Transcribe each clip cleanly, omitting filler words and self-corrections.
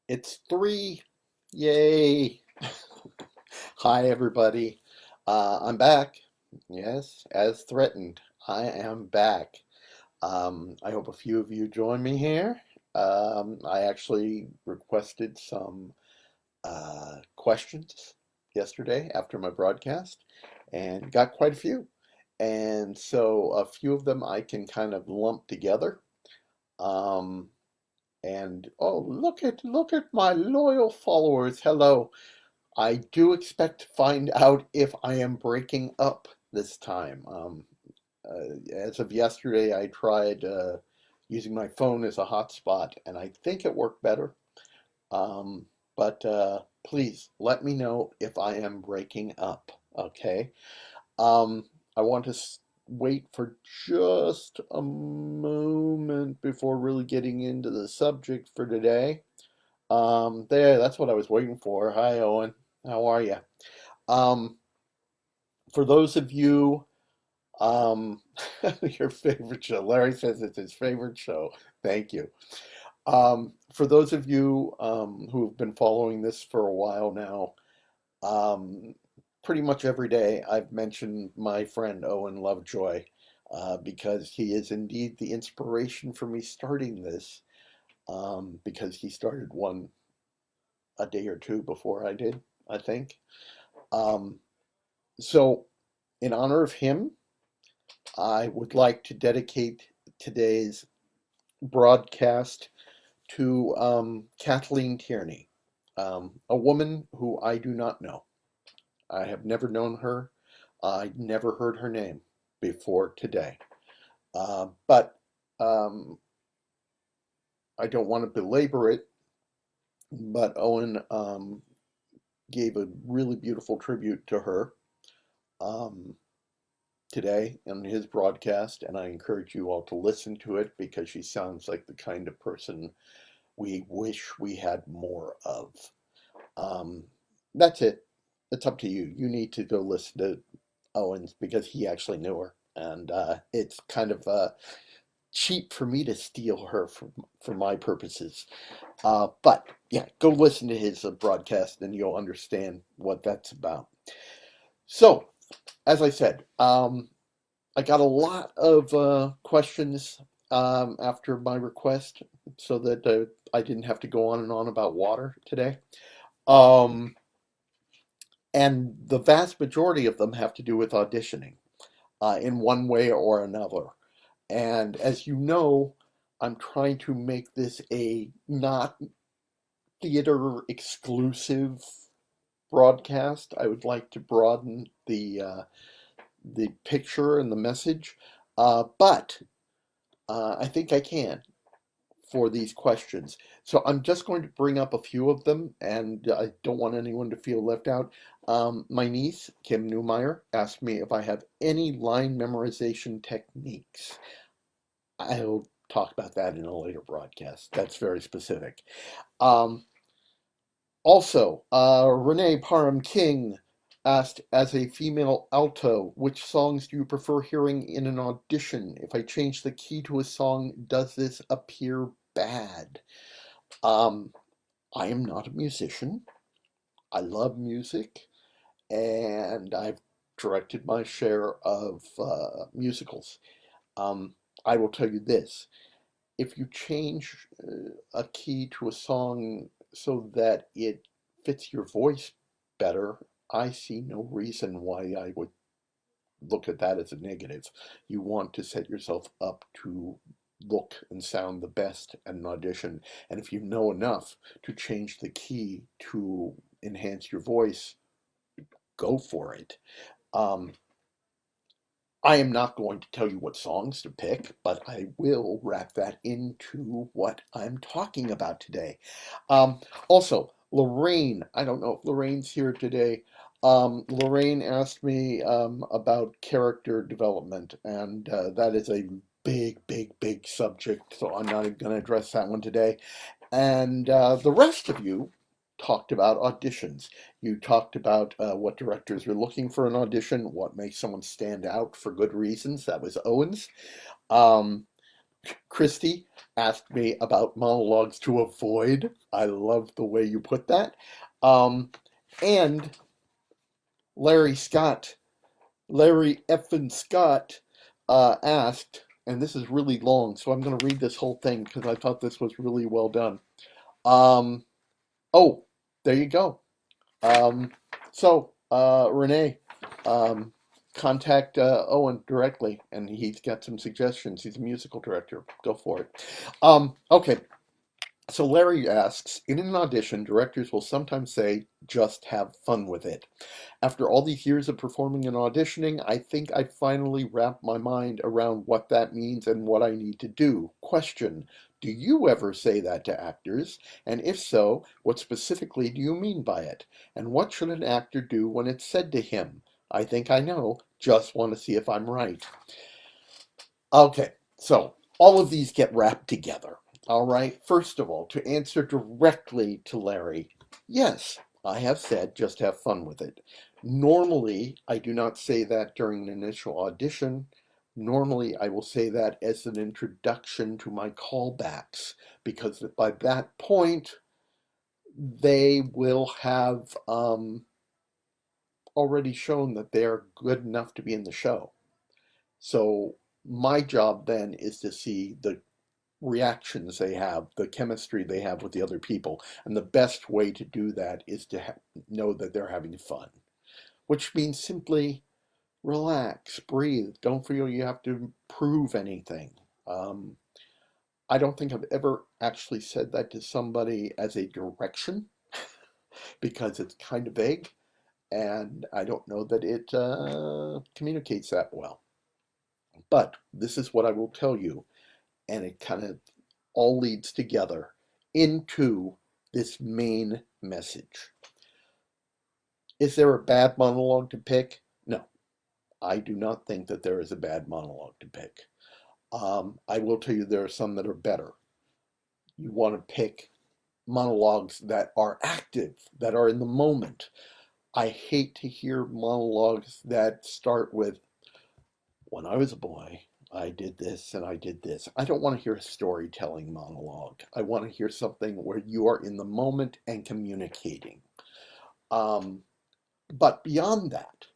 It's three. Yay. Hi, everybody. I'm back. Yes, as threatened, I am back. I hope a few of you join me here. I actually requested some questions yesterday after my broadcast and got quite a few. And so a few of them I can kind of lump together. Um, and oh, look at my loyal followers. Hello. I do expect to find out if I am breaking up this time. As of yesterday, I tried using my phone as a hotspot, and I think it worked better. But please let me know if I am breaking up, okay? Um, I want to wait for just a moment before really getting into the subject for today. That's what I was waiting for. Hi, Owen. How are you? Um, for those of you, um, your favorite show. Larry says it's his favorite show. Thank you. For those of you who've been following this for a while now, um, pretty much every day I've mentioned my friend Owen Lovejoy because he is indeed the inspiration for me starting this because he started one a day or two before I did, I think. Um, so, in honor of him, I would like to dedicate today's broadcast to Kathleen Tierney, a woman who I do not know. I have never known her. I never heard her name before today. But I don't want to belabor it, but Owen gave a really beautiful tribute to her um, today in his broadcast, and I encourage you all to listen to it because she sounds like the kind of person we wish we had more of. Um, that's it. It's up to you. You need to go listen to Owens because he actually knew her, and it's kind of cheap for me to steal her for my purposes. But yeah, go listen to his broadcast, and you'll understand what that's about. So, as I said, I got a lot of questions after my request so that I didn't have to go on and on about water today. Um, and the vast majority of them have to do with auditioning in one way or another. And as you know, I'm trying to make this a not theater exclusive broadcast. I would like to broaden the picture and the message, but I think I can for these questions. So I'm just going to bring up a few of them, and I don't want anyone to feel left out. My niece, Kim Newmeyer, asked me if I have any line memorization techniques. I'll talk about that in a later broadcast. That's very specific. Um, also, Renee Parham King asked, as a female alto, which songs do you prefer hearing in an audition? If I change the key to a song, does this appear bad? Um, I am not a musician. I love music, and I've directed my share of musicals. Um, I will tell you this. If you change a key to a song so that it fits your voice better, I see no reason why I would look at that as a negative. You want to set yourself up to look and sound the best at an audition. And if you know enough to change the key to enhance your voice, go for it. Um, I am not going to tell you what songs to pick, but I will wrap that into what I'm talking about today. Also, Lorraine, I don't know if Lorraine's here today. Lorraine asked me about character development, and that is a big subject, so I'm not even going to address that one today. And the rest of you talked about auditions. You talked about what directors are looking for an audition, what makes someone stand out for good reasons. That was Owens. Um, Christy asked me about monologues to avoid. I love the way you put that. Um, and Larry Scott, Larry Effin Scott, asked, and this is really long, so I'm going to read this whole thing because I thought this was really well done. Um, oh, there you go. Um, Renee, um, contact Owen directly, and he's got some suggestions. He's a musical director. Go for it. Okay, so Larry asks, in an audition, directors will sometimes say, just have fun with it. After all these years of performing and auditioning, I think I finally wrapped my mind around what that means and what I need to do. Question, do you ever say that to actors? And if so, what specifically do you mean by it? And what should an actor do when it's said to him? I think I know, just want to see if I'm right. Okay, so all of these get wrapped together. All right, first of all, to answer directly to Larry, yes, I have said just have fun with it. Normally, I do not say that during an initial audition. Normally, I will say that as an introduction to my callbacks, because by that point, they will have already shown that they are good enough to be in the show. So my job then is to see the reactions they have, the chemistry they have with the other people. And the best way to do that is to know that they're having fun, which means simply relax, breathe. Don't feel you have to prove anything. Um, I don't think I've ever actually said that to somebody as a direction because it's kind of vague and I don't know that it communicates that well. But this is what I will tell you, and it kind of all leads together into this main message. Is there a bad monologue to pick? No, I do not think that there is a bad monologue to pick. I will tell you there are some that are better. You want to pick monologues that are active, that are in the moment. I hate to hear monologues that start with, when I was a boy, I did this and I did this. I don't want to hear a storytelling monologue. I want to hear something where you are in the moment and communicating. Um, but beyond that,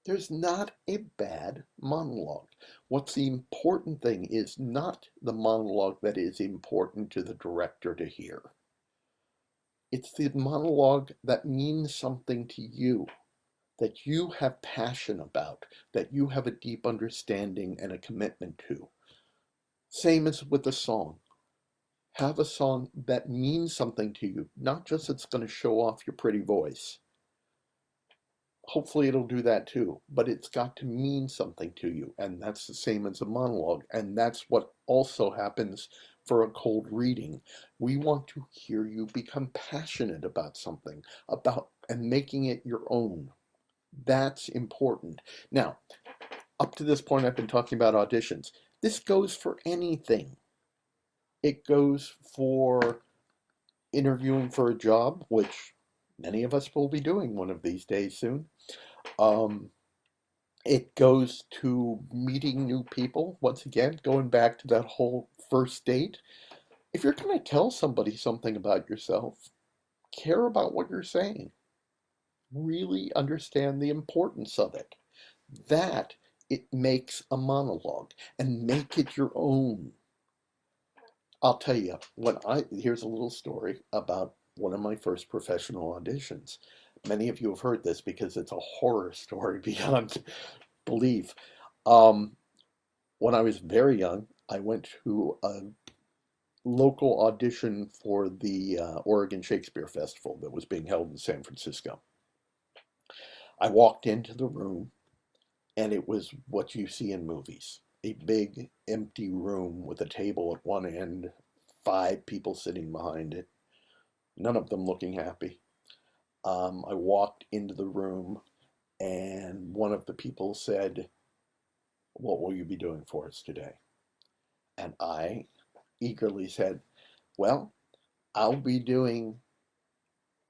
there's not a bad monologue. What's the important thing is not the monologue that is important to the director to hear. It's the monologue that means something to you, that you have passion about, that you have a deep understanding and a commitment to. Same as with a song. Have a song that means something to you, not just it's going to show off your pretty voice. Hopefully it'll do that too, but it's got to mean something to you, and that's the same as a monologue, and that's what also happens for a cold reading. We want to hear you become passionate about something, about and making it your own. That's important. Now, up to this point, I've been talking about auditions. This goes for anything. It goes for interviewing for a job, which many of us will be doing one of these days soon. Um, it goes to meeting new people. Once again, going back to that whole first date. If you're going to tell somebody something about yourself, care about what you're saying. Really understand the importance of it. That it makes a monologue and make it your own. I'll tell you, here's a little story about one of my first professional auditions. Many of you have heard this because it's a horror story beyond belief. Um, when I was very young, I went to a local audition for the Oregon Shakespeare Festival that was being held in San Francisco. I walked into the room, and it was what you see in movies, a big empty room with a table at one end, 5 people sitting behind it, none of them looking happy. I walked into the room, and one of the people said, "What will you be doing for us today?" And I eagerly said, "Well, I'll be doing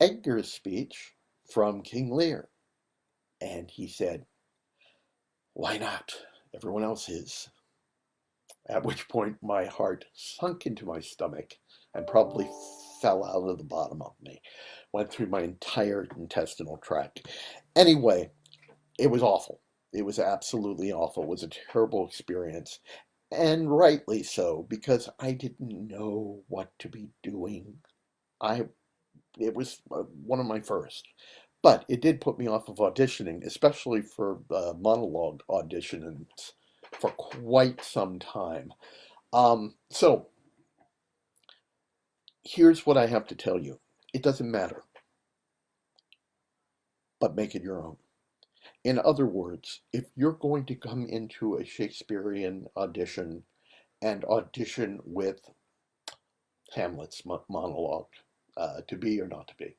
Edgar's speech from King Lear." And he said, "Why not? Everyone else is." at which point my heart sunk into my stomach and probably fell out of the bottom of me, went through my entire intestinal tract. Anyway, it was awful. It was absolutely awful. It was a terrible experience. And rightly so, because I didn't know what to be doing. I It was one of my first, but it did put me off of auditioning, especially for monologue auditions for quite some time. So here's what I have to tell you. It doesn't matter, but make it your own. In other words, if you're going to come into a Shakespearean audition and audition with Hamlet's monologue, to be or not to be,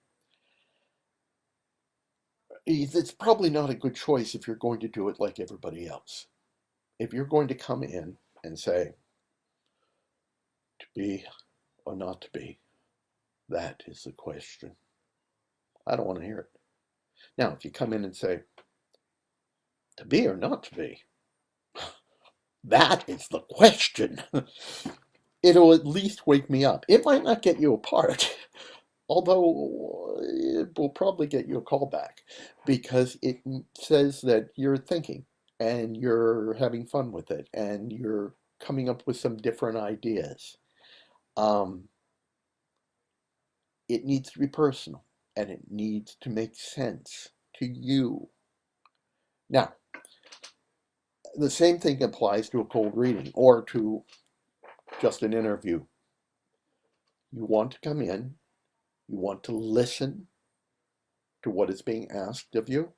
it's probably not a good choice if you're going to do it like everybody else. If you're going to come in and say, to be or not to be, that is the question. I don't want to hear it. Now, if you come in and say, to be or not to be, that is the question. It'll at least wake me up. It might not get you a part, although it will probably get you a call back because it says that you're thinking and you're having fun with it and you're coming up with some different ideas. Um, it needs to be personal and it needs to make sense to you. Now, the same thing applies to a cold reading or to just an interview. You want to come in, you want to listen to what is being asked of you,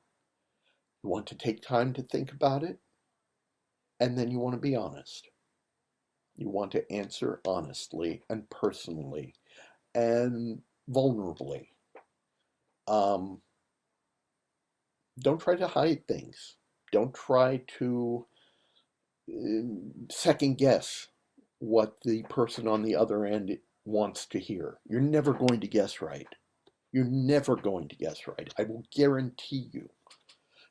you want to take time to think about it, and then you want to be honest. You want to answer honestly and personally and vulnerably. Um, don't try to hide things. Don't try to second guess what the person on the other end wants to hear. You're never going to guess right. You're never going to guess right. I will guarantee you,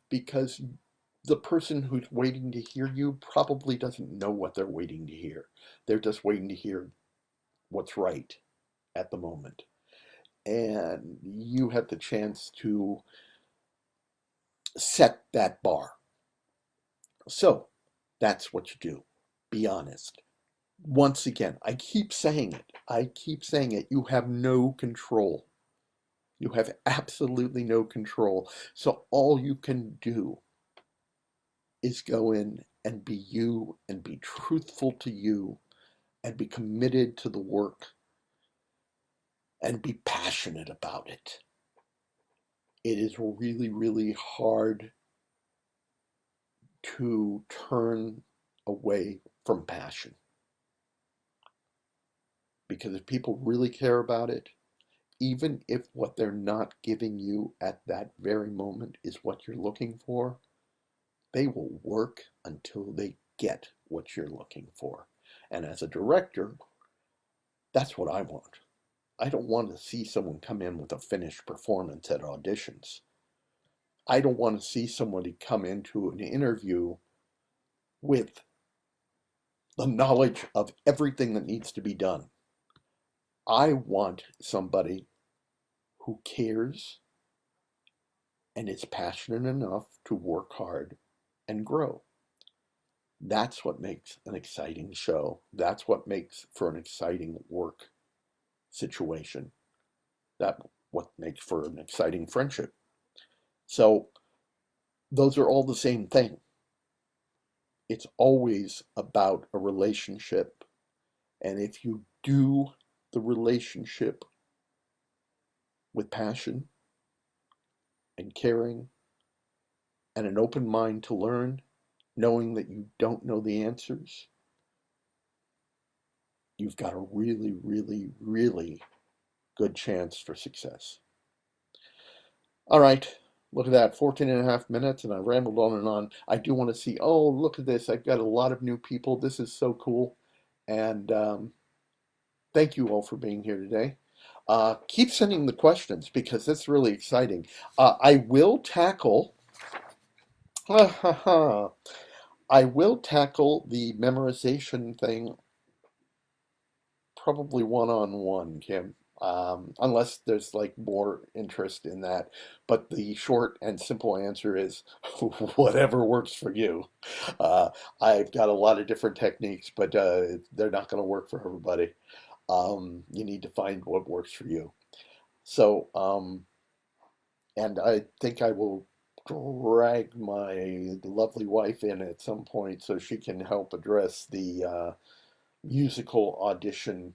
because the person who's waiting to hear you probably doesn't know what they're waiting to hear. They're just waiting to hear what's right at the moment. And you have the chance to set that bar. So that's what you do. Be honest. Once again, I keep saying it. I keep saying it. You have no control. You have absolutely no control. So all you can do is go in and be you and be truthful to you and be committed to the work and be passionate about it. It is really, really hard to turn away from passion because if people really care about it, even if what they're not giving you at that very moment is what you're looking for, they will work until they get what you're looking for. And as a director, that's what I want. I don't want to see someone come in with a finished performance at auditions. I don't want to see somebody come into an interview with the knowledge of everything that needs to be done. I want somebody who cares and is passionate enough to work hard and grow. That's what makes an exciting show. That's what makes for an exciting work situation. That's what makes for an exciting friendship. So those are all the same thing. It's always about a relationship. And if you do the relationship with passion and caring and an open mind to learn, knowing that you don't know the answers, you've got a really, really, really good chance for success. All right, look at that, 14 and a half minutes, and I rambled on and on. I do want to see, oh, look at this. I've got a lot of new people. This is so cool. And thank you all for being here today. Keep sending the questions because that's really exciting. I will tackle I will tackle the memorization thing probably one-on-one, Kim, unless there's like more interest in that. But the short and simple answer is whatever works for you. Uh, I've got a lot of different techniques, but they're not going to work for everybody. You need to find what works for you. So, and I think I will drag my lovely wife in at some point so she can help address the musical audition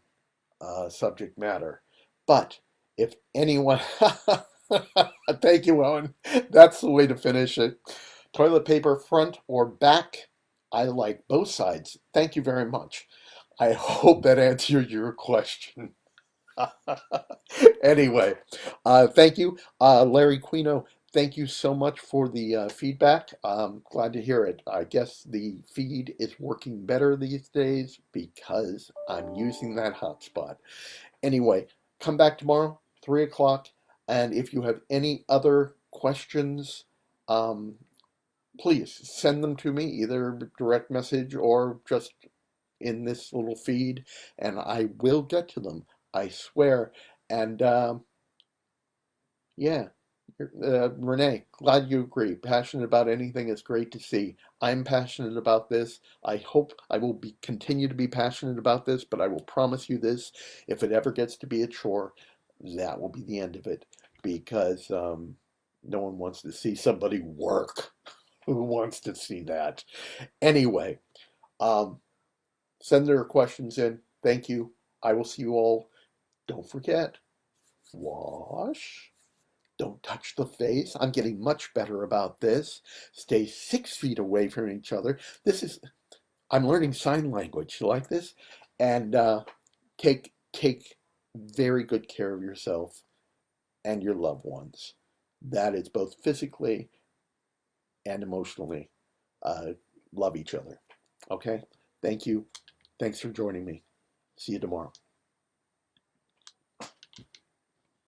subject matter. But if anyone, thank you, Owen. That's the way to finish it. Toilet paper front or back? I like both sides. Thank you very much. I hope that answered your question. Anyway, thank you, Larry Quino. Thank you so much for the feedback. Glad to hear it. I guess the feed is working better these days because I'm using that hotspot. Anyway, come back tomorrow, 3 o'clock. And if you have any other questions, um, please send them to me, either direct message or just in this little feed, and I will get to them. I swear. And yeah, Renee, glad you agree. Passionate about anything is great to see. I'm passionate about this. I hope I will be continue to be passionate about this, but I will promise you this: if it ever gets to be a chore, that will be the end of it, because no one wants to see somebody work. Who wants to see that? Anyway, um, send their questions in. Thank you. I will see you all. Don't forget, wash. Don't touch the face. I'm getting much better about this. Stay 6 feet away from each other. This is, I'm learning sign language. You like this? And take very good care of yourself and your loved ones. That is both physically and emotionally. Uh, love each other. Okay? Thank you. Thanks for joining me. See you tomorrow.